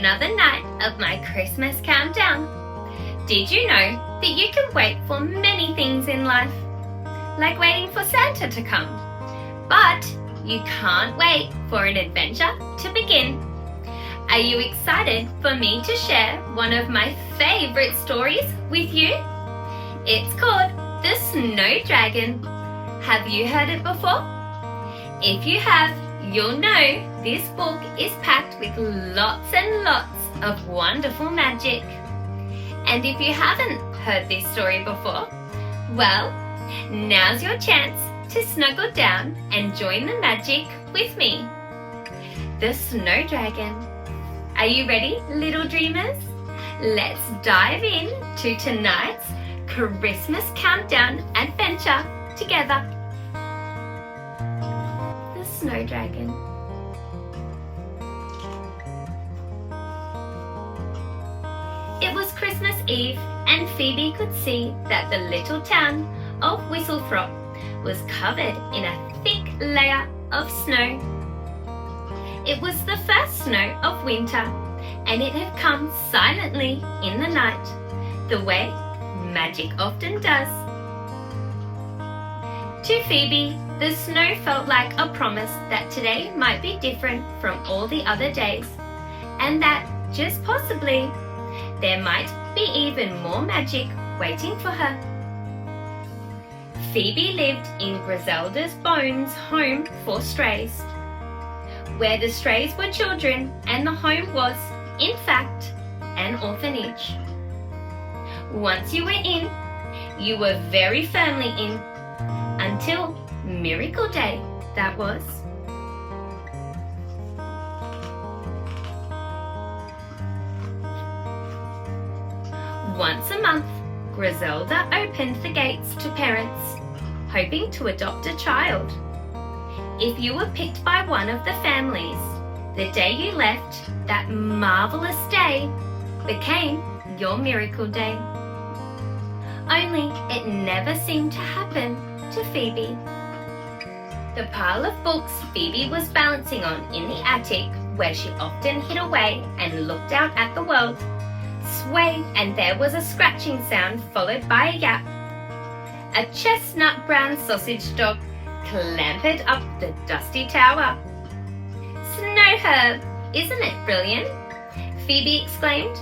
another night of my Christmas countdown. Did you know that you can wait for many things in life? Like waiting for Santa to come. But you can't wait for an adventure to begin. Are you excited for me to share one of my favorite stories with you? It's called The Snow Dragon. Have you heard it before? If you have, you'll know this book is packed with lots and lots of wonderful magic. And if you haven't heard this story before, well, now's your chance to snuggle down and join the magic with me. The Snow Dragon. Are you ready, little dreamers? Let's dive in to tonight's Christmas countdown adventure together. The Snow Dragon. It was Christmas Eve, and Phoebe could see that the little town of Whistlethorpe was covered in a thick layer of snow. It was the first snow of winter, and it had come silently in the night, the way magic often does. To Phoebe, the snow felt like a promise that today might be different from all the other days, and that, just possibly, there might be even more magic waiting for her. Phoebe lived in Griselda Bone's home for strays, where the strays were children and the home was, in fact, an orphanage. Once you were in, you were very firmly in, until Miracle Day, that was. Once a month, Griselda opened the gates to parents, hoping to adopt a child. If you were picked by one of the families, the day you left, that marvelous day, became your miracle day. Only it never seemed to happen to Phoebe. The pile of books Phoebe was balancing on in the attic, where she often hid away and looked out at the world, swayed, and there was a scratching sound followed by a yap. A chestnut brown sausage dog clambered up the dusty tower. "Snow Herb, isn't it brilliant?" Phoebe exclaimed.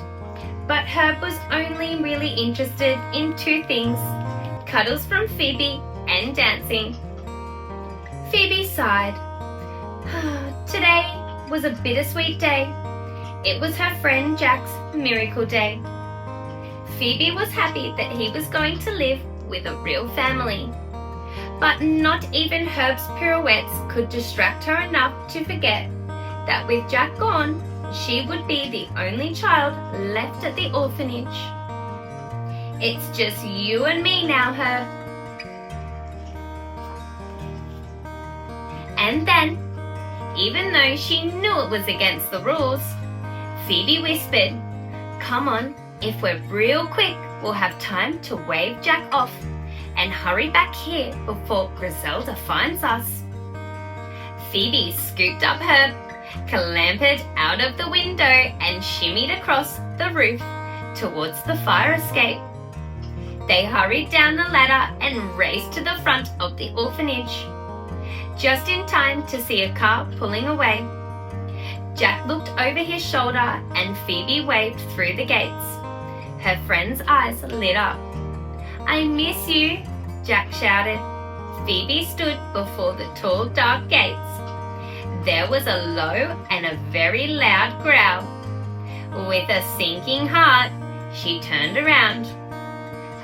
But Herb was only really interested in two things: cuddles from Phoebe and dancing. Phoebe sighed. Today was a bittersweet day. It was her friend Jack's miracle day. Phoebe was happy that he was going to live with a real family. But not even Herb's pirouettes could distract her enough to forget that with Jack gone, she would be the only child left at the orphanage. "It's just you and me now, Herb." And then, even though she knew it was against the rules, Phoebe whispered, "Come on, if we're real quick, we'll have time to wave Jack off and hurry back here before Griselda finds us." Phoebe scooped up Herb, clambered out of the window and shimmied across the roof towards the fire escape. They hurried down the ladder and raced to the front of the orphanage, just in time to see a car pulling away. Jack looked over his shoulder and Phoebe waved through the gates. Her friend's eyes lit up. "I miss you," Jack shouted. Phoebe stood before the tall, dark gates. There was a low and a very loud growl. With a sinking heart, she turned around.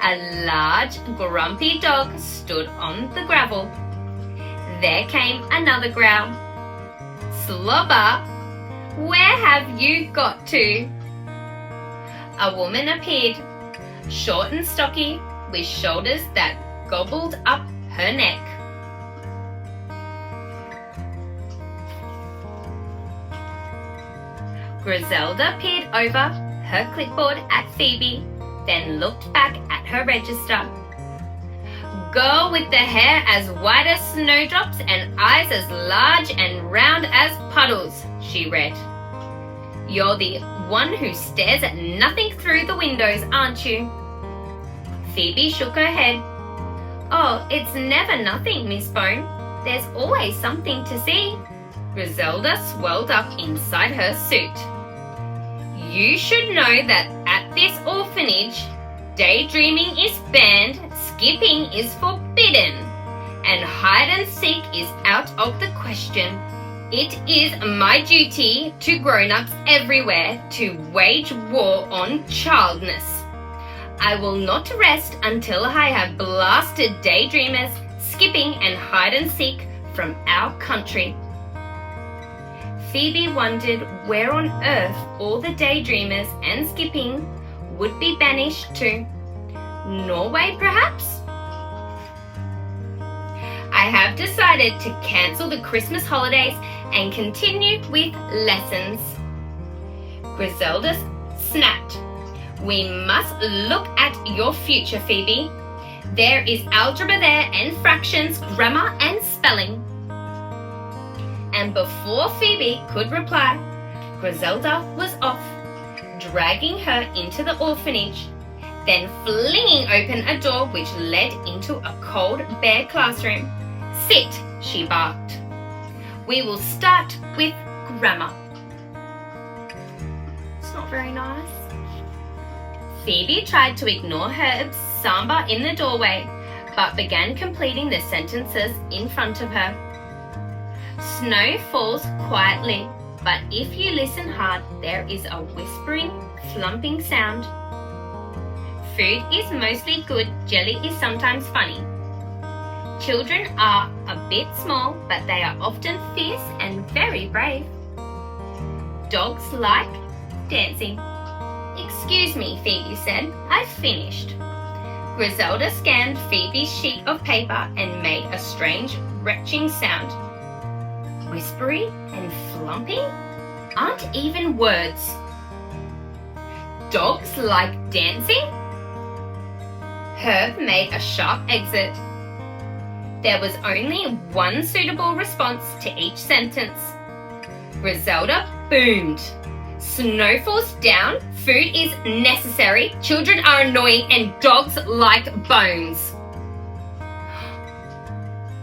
A large, grumpy dog stood on the gravel. There came another growl. "Slobber, where have you got to?" A woman appeared, short and stocky, with shoulders that gobbled up her neck. Griselda peered over her clipboard at Phoebe, then looked back at her register. "Girl with the hair as white as snowdrops and eyes as large and round as puddles," she read. "You're the one who stares at nothing through the windows, aren't you?" Phoebe shook her head. "Oh, it's never nothing, Miss Bone. There's always something to see." Griselda swelled up inside her suit. "You should know that at this orphanage, daydreaming is banned, skipping is forbidden, and hide and seek is out of the question. It is my duty to grown-ups everywhere to wage war on childness. I will not rest until I have blasted daydreamers, skipping and hide and seek from our country." Phoebe wondered where on earth all the daydreamers and skipping would be banished to. Norway, perhaps? "I have decided to cancel the Christmas holidays and continue with lessons." Griselda snapped. "We must look at your future, Phoebe. There is algebra there and fractions, grammar and spelling." And before Phoebe could reply, Griselda was off, dragging her into the orphanage, then flinging open a door which led into a cold, bare classroom. "Sit," she barked. "We will start with grammar." It's not very nice. Phoebe tried to ignore Herb's samba in the doorway, but began completing the sentences in front of her. "Snow falls quietly, but if you listen hard, there is a whispering, slumping sound. Food is mostly good, jelly is sometimes funny. Children are a bit small, but they are often fierce and very brave. Dogs like dancing." "Excuse me," Phoebe said. "I've finished." Griselda scanned Phoebe's sheet of paper and made a strange, retching sound. Whispery and flumping aren't even words. Dogs like dancing? Herb made a sharp exit. There was only one suitable response to each sentence. Griselda boomed. "Snow falls down, food is necessary, children are annoying, and dogs like bones."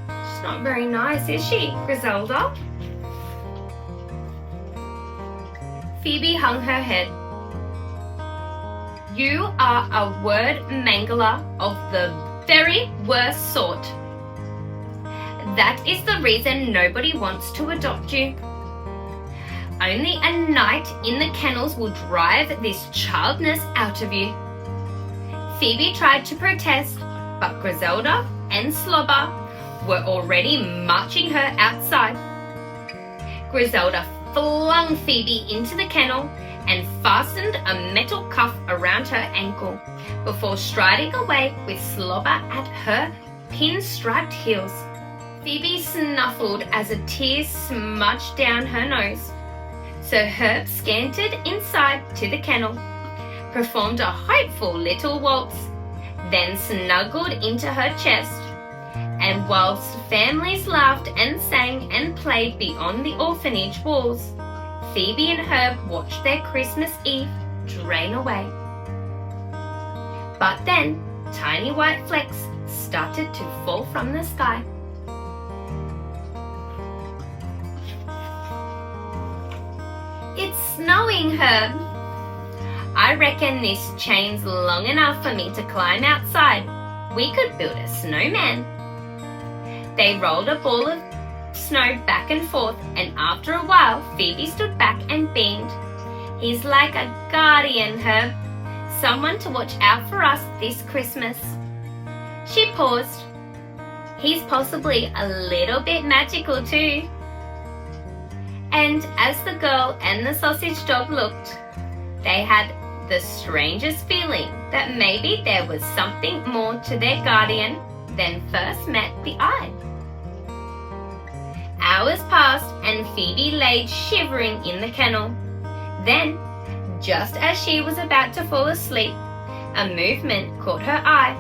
She's not very nice, is she, Griselda? Phoebe hung her head. "You are a word mangler of the very worst sort. That is the reason nobody wants to adopt you. Only a night in the kennels will drive this childness out of you." Phoebe tried to protest, but Griselda and Slobber were already marching her outside. Griselda flung Phoebe into the kennel and fastened a metal cuff around her ankle before striding away with Slobber at her pinstriped heels. Phoebe snuffled as a tear smudged down her nose. So Herb scanted inside to the kennel, performed a hopeful little waltz, then snuggled into her chest. And whilst families laughed and sang and played beyond the orphanage walls, Phoebe and Herb watched their Christmas Eve drain away. But then, tiny white flecks started to fall from the sky. "It's snowing, Herb. I reckon this chain's long enough for me to climb outside. We could build a snowman." They rolled a ball of snow back and forth, and after a while, Phoebe stood back and beamed. "He's like a guardian, Herb. Someone to watch out for us this Christmas." She paused. "He's possibly a little bit magical too." And as the girl and the sausage dog looked, they had the strangest feeling that maybe there was something more to their guardian than first met the eye. Hours passed and Phoebe lay shivering in the kennel. Then, just as she was about to fall asleep, a movement caught her eye.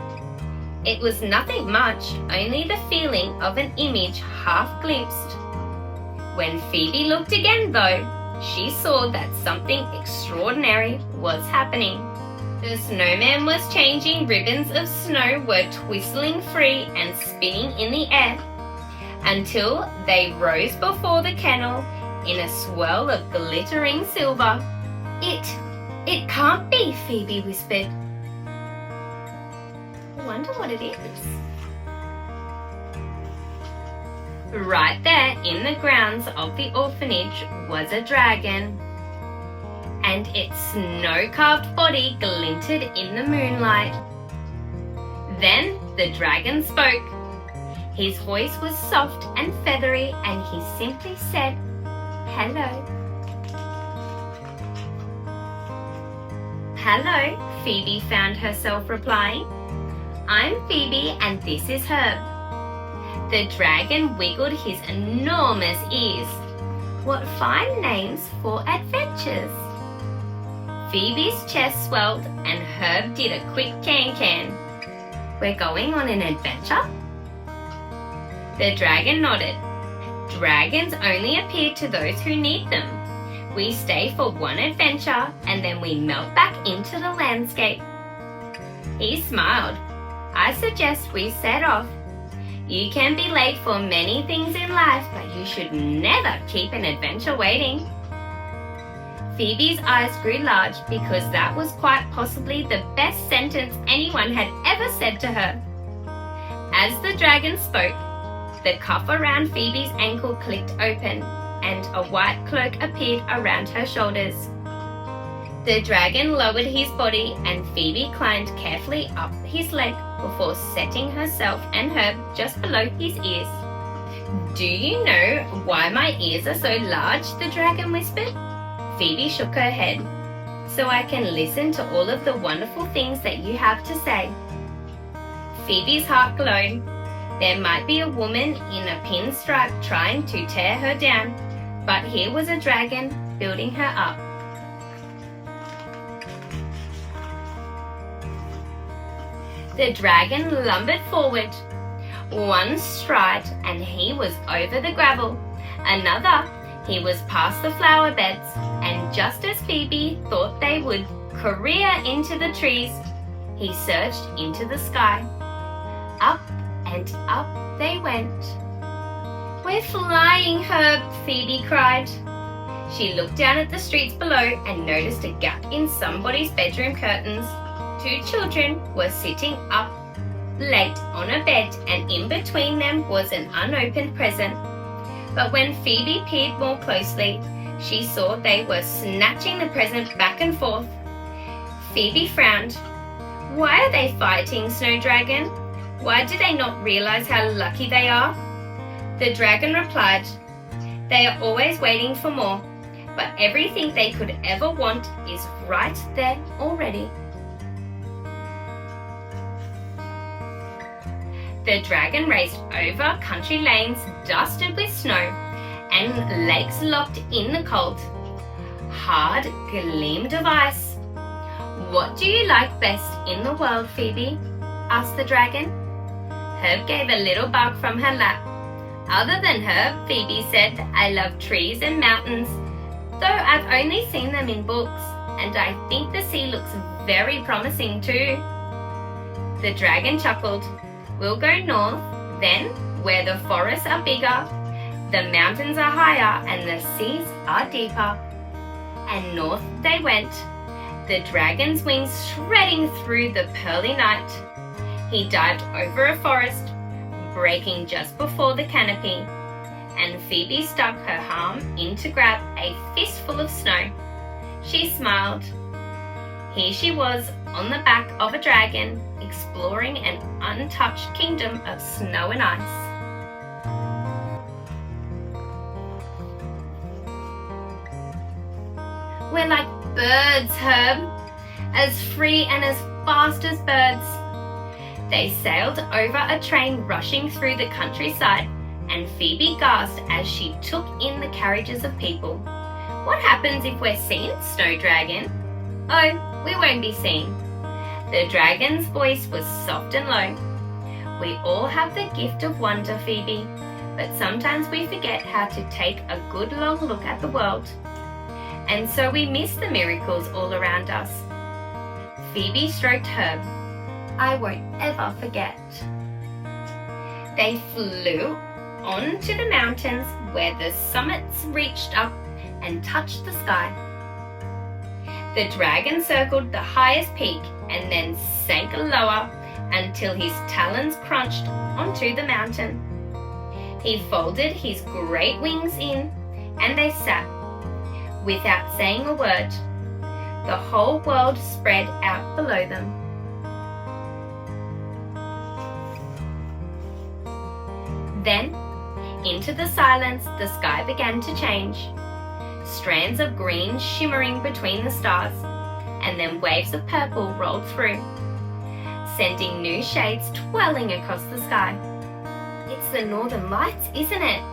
It was nothing much, only the feeling of an image half glimpsed. When Phoebe looked again though, she saw that something extraordinary was happening. The snowman was changing. Ribbons of snow were twizzling free and spinning in the air until they rose before the kennel in a swirl of glittering silver. It can't be, Phoebe whispered. I wonder what it is. Right there in the grounds of the orphanage was a dragon, and its snow-carved body glinted in the moonlight. Then the dragon spoke. His voice was soft and feathery, and he simply said, "Hello." "Hello," Phoebe found herself replying. "I'm Phoebe and this is Herb." The dragon wiggled his enormous ears. What fine names for adventures! Phoebe's chest swelled and Herb did a quick can-can. "We're going on an adventure?" The dragon nodded. "Dragons only appear to those who need them. We stay for one adventure and then we melt back into the landscape." He smiled. "I suggest we set off. You can be late for many things in life, but you should never keep an adventure waiting." Phoebe's eyes grew large because that was quite possibly the best sentence anyone had ever said to her. As the dragon spoke, the cuff around Phoebe's ankle clicked open and a white cloak appeared around her shoulders. The dragon lowered his body and Phoebe climbed carefully up his leg before setting herself and Herb just below his ears. "Do you know why my ears are so large?" the dragon whispered. Phoebe shook her head. "So I can listen to all of the wonderful things that you have to say." Phoebe's heart glowed. There might be a woman in a pinstripe trying to tear her down, but here was a dragon building her up. The dragon lumbered forward. One stride and he was over the gravel. Another, he was past the flower beds, and just as Phoebe thought they would career into the trees, he surged into the sky. Up and up they went. "We're flying, Herb," Phoebe cried. She looked down at the streets below and noticed a gap in somebody's bedroom curtains. 2 children were sitting up late on a bed, and in between them was an unopened present. But when Phoebe peered more closely, she saw they were snatching the present back and forth. Phoebe frowned. "Why are they fighting, Snow Dragon? Why do they not realize how lucky they are?" The dragon replied, "They are always waiting for more, but everything they could ever want is right there already." The dragon raced over country lanes dusted with snow and lakes locked in the cold. Hard gleamed of ice. "What do you like best in the world, Phoebe?" asked the dragon. Herb gave a little bark from her lap. "Other than Herb," Phoebe said, "I love trees and mountains, though I've only seen them in books, and I think the sea looks very promising too." The dragon chuckled. "We'll go north, then, where the forests are bigger, the mountains are higher, and the seas are deeper." And north they went, the dragon's wings shredding through the pearly night. He dived over a forest, breaking just before the canopy, and Phoebe stuck her arm in to grab a fistful of snow. She smiled. Here she was on the back of a dragon, exploring an untouched kingdom of snow and ice. "We're like birds, Herb, as free and as fast as birds." They sailed over a train rushing through the countryside, and Phoebe gasped as she took in the carriages of people. "What happens if we're seen, Snow Dragon?" "Oh, we won't be seen." The dragon's voice was soft and low. "We all have the gift of wonder, Phoebe, but sometimes we forget how to take a good long look at the world. and so we miss the miracles all around us. Phoebe stroked Herb. I won't ever forget. They flew onto the mountains where the summits reached up and touched the sky. The dragon circled the highest peak and then sank lower until his talons crunched onto the mountain. He folded his great wings in and they sat, without saying a word. The whole world spread out below them. Then, into the silence, the sky began to change. Strands of green shimmering between the stars, and then waves of purple rolled through, sending new shades twirling across the sky. It's the Northern Lights, isn't it?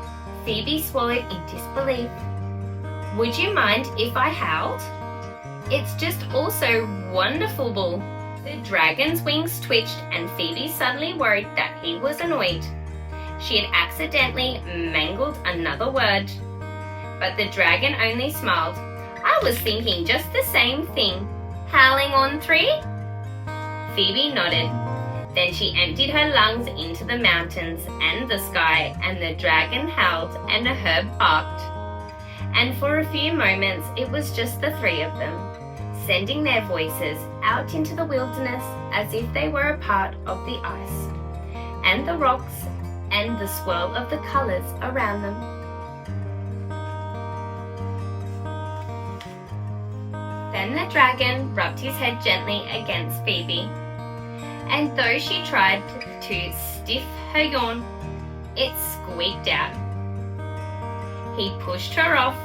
Phoebe swallowed in disbelief. Would you mind if I howled? It's just all so wonderful, Bull. The dragon's wings twitched and Phoebe suddenly worried that he was annoyed. She had accidentally mangled another word. But the dragon only smiled. I was thinking just the same thing. Howling on 3? Phoebe nodded. Then she emptied her lungs into the mountains and the sky, and the dragon howled and a herb barked. And for a few moments it was just the 3 of them, sending their voices out into the wilderness as if they were a part of the ice, and the rocks, and the swirl of the colours around them. Then the dragon rubbed his head gently against Phoebe, and though she tried to stiff her yawn, it squeaked out. He pushed her off,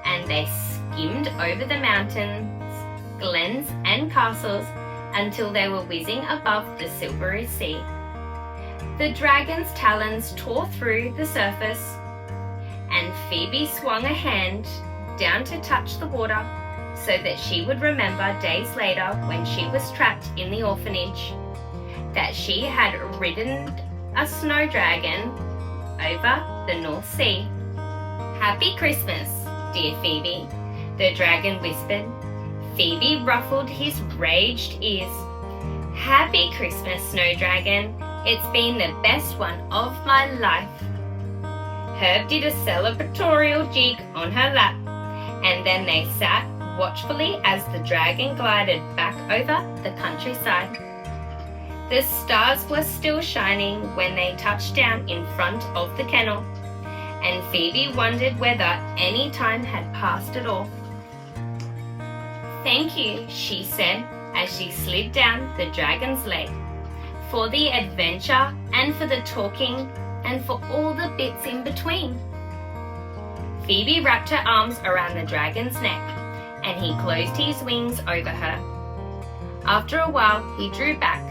and they skimmed over the mountains, glens and castles until they were whizzing above the silvery sea. The dragon's talons tore through the surface, and Phoebe swung a hand down to touch the water so that she would remember days later when she was trapped in the orphanage that she had ridden a snow dragon over the North Sea. Happy Christmas, dear Phoebe, the dragon whispered. Phoebe ruffled his raged ears. Happy Christmas, Snow Dragon. It's been the best one of my life. Herb did a celebratorial jig on her lap, and then they sat watchfully as the dragon glided back over the countryside. The stars were still shining when they touched down in front of the kennel, and Phoebe wondered whether any time had passed at all. Thank you, she said as she slid down the dragon's leg, for the adventure and for the talking and for all the bits in between. Phoebe wrapped her arms around the dragon's neck, and he closed his wings over her. After a while, he drew back,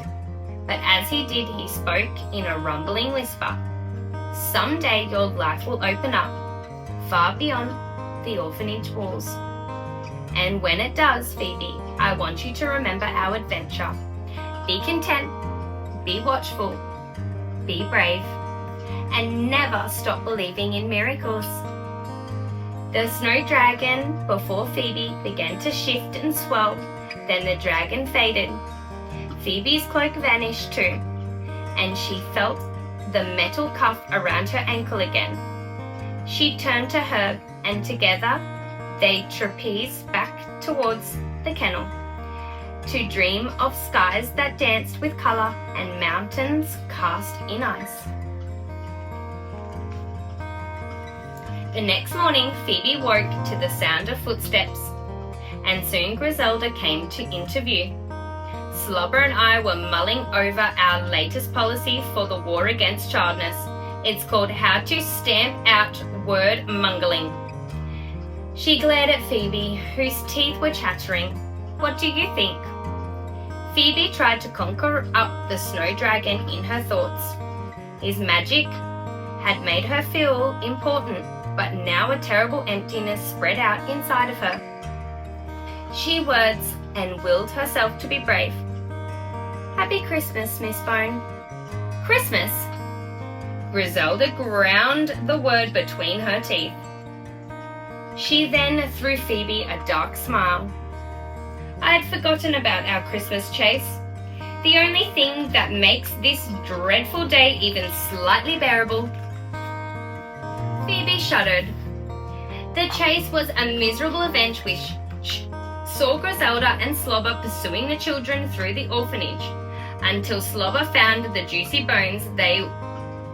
but as he did, he spoke in a rumbling whisper. Someday your life will open up, far beyond the orphanage walls. And when it does, Phoebe, I want you to remember our adventure. Be content, be watchful, be brave, and never stop believing in miracles. The snow dragon before Phoebe began to shift and swell. Then the dragon faded. Phoebe's cloak vanished too, and she felt the metal cuff around her ankle again. She turned to Herb, and together they trapezed back towards the kennel to dream of skies that danced with colour and mountains cast in ice. The next morning, Phoebe woke to the sound of footsteps, and soon Griselda came to interview. Slobber and I were mulling over our latest policy for the war against childness. It's called How to Stamp Out Word Mongering. She glared at Phoebe, whose teeth were chattering. What do you think? Phoebe tried to conjure up the snow dragon in her thoughts. His magic had made her feel important, but now a terrible emptiness spread out inside of her. She words and willed herself to be brave. Happy Christmas, Miss Bone. Christmas? Griselda ground the word between her teeth. She then threw Phoebe a dark smile. I had forgotten about our Christmas chase. The only thing that makes this dreadful day even slightly bearable. Phoebe shuddered. The chase was a miserable event which saw Griselda and Slobber pursuing the children through the orphanage until Slobber found the juicy bones they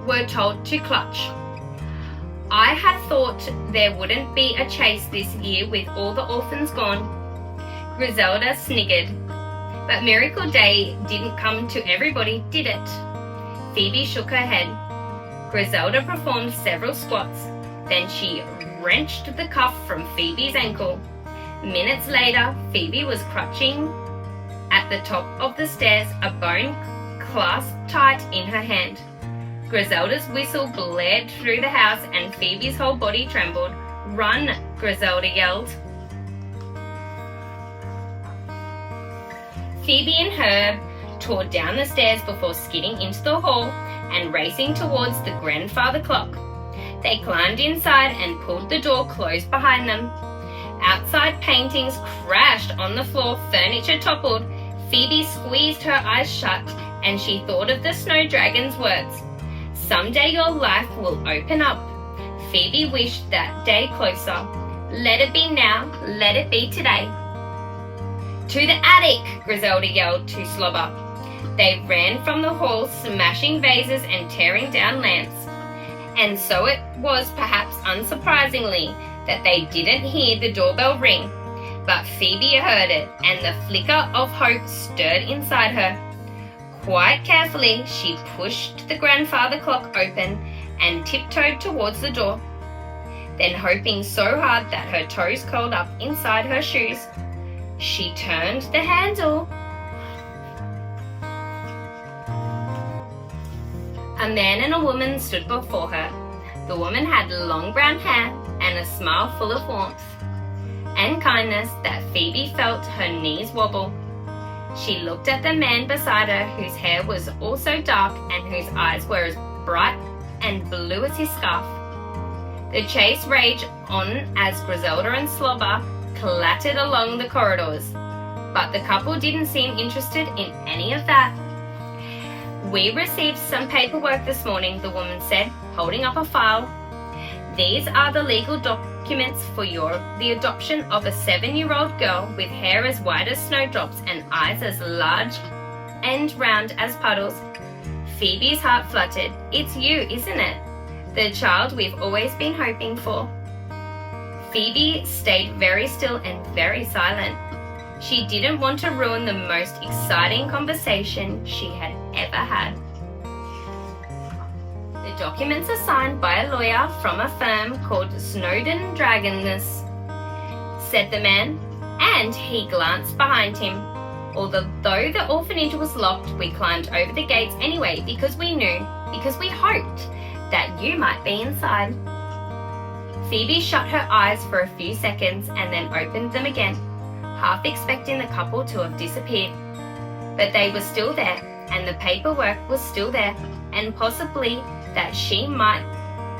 were told to clutch. I had thought there wouldn't be a chase this year with all the orphans gone. Griselda sniggered. But Miracle Day didn't come to everybody, did it? Phoebe shook her head. Griselda performed several squats. Then she wrenched the cuff from Phoebe's ankle. Minutes later, Phoebe was crouching at the top of the stairs, a bone clasped tight in her hand. Griselda's whistle blared through the house and Phoebe's whole body trembled. Run, Griselda yelled. Phoebe and Herb tore down the stairs before skidding into the hall and racing towards the grandfather clock. They climbed inside and pulled the door closed behind them. Outside paintings crashed on the floor, furniture toppled. Phoebe squeezed her eyes shut and she thought of the snow dragon's words. Someday your life will open up. Phoebe wished that day closer. Let it be now, let it be today. To the attic, Griselda yelled to Slobber. They ran from the hall, smashing vases and tearing down lamps. And so it was, perhaps unsurprisingly, that they didn't hear the doorbell ring. But Phoebe heard it, and the flicker of hope stirred inside her. Quite carefully, she pushed the grandfather clock open and tiptoed towards the door. Then, hoping so hard that her toes curled up inside her shoes, she turned the handle. A man and a woman stood before her. The woman had long brown hair and a smile full of warmth and kindness that Phoebe felt her knees wobble. She looked at the man beside her, whose hair was also dark and whose eyes were as bright and blue as his scarf. The chase raged on as Griselda and Slobber clattered along the corridors, but the couple didn't seem interested in any of that. We received some paperwork this morning, the woman said, holding up a file. These are the legal documents for the adoption of a 7-year-old girl with hair as white as snowdrops and eyes as large and round as puddles. Phoebe's heart fluttered. It's you, isn't it? The child we've always been hoping for. Phoebe stayed very still and very silent. She didn't want to ruin the most exciting conversation she had ever had. The documents are signed by a lawyer from a firm called Snowden Dragoness, said the man, and he glanced behind him. Although the orphanage was locked, we climbed over the gates anyway because we hoped that you might be inside. Phoebe shut her eyes for a few seconds and then opened them again, half expecting the couple to have disappeared. But they were still there, and the paperwork was still there, and possibly that she might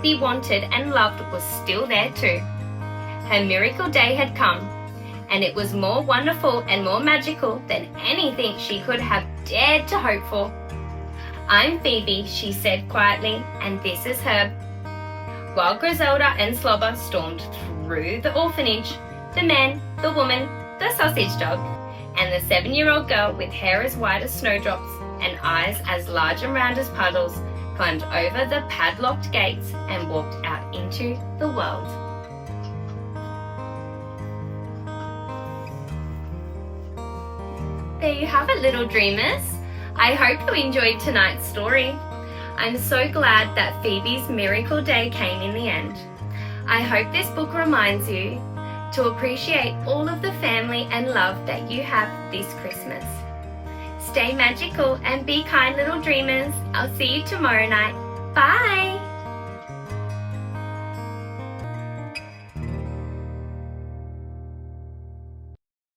be wanted and loved was still there too. Her miracle day had come, and it was more wonderful and more magical than anything she could have dared to hope for. I'm Phoebe, she said quietly, and this is Herb. While Griselda and Slobber stormed through the orphanage, the man, the woman, the sausage dog, and the 7-year-old girl with hair as white as snowdrops and eyes as large and round as puddles climbed over the padlocked gates and walked out into the world. There you have it, little dreamers. I hope you enjoyed tonight's story. I'm so glad that Phoebe's miracle day came in the end. I hope this book reminds you to appreciate all of the family and love that you have this Christmas. Stay magical and be kind, little dreamers. I'll see you tomorrow night. Bye!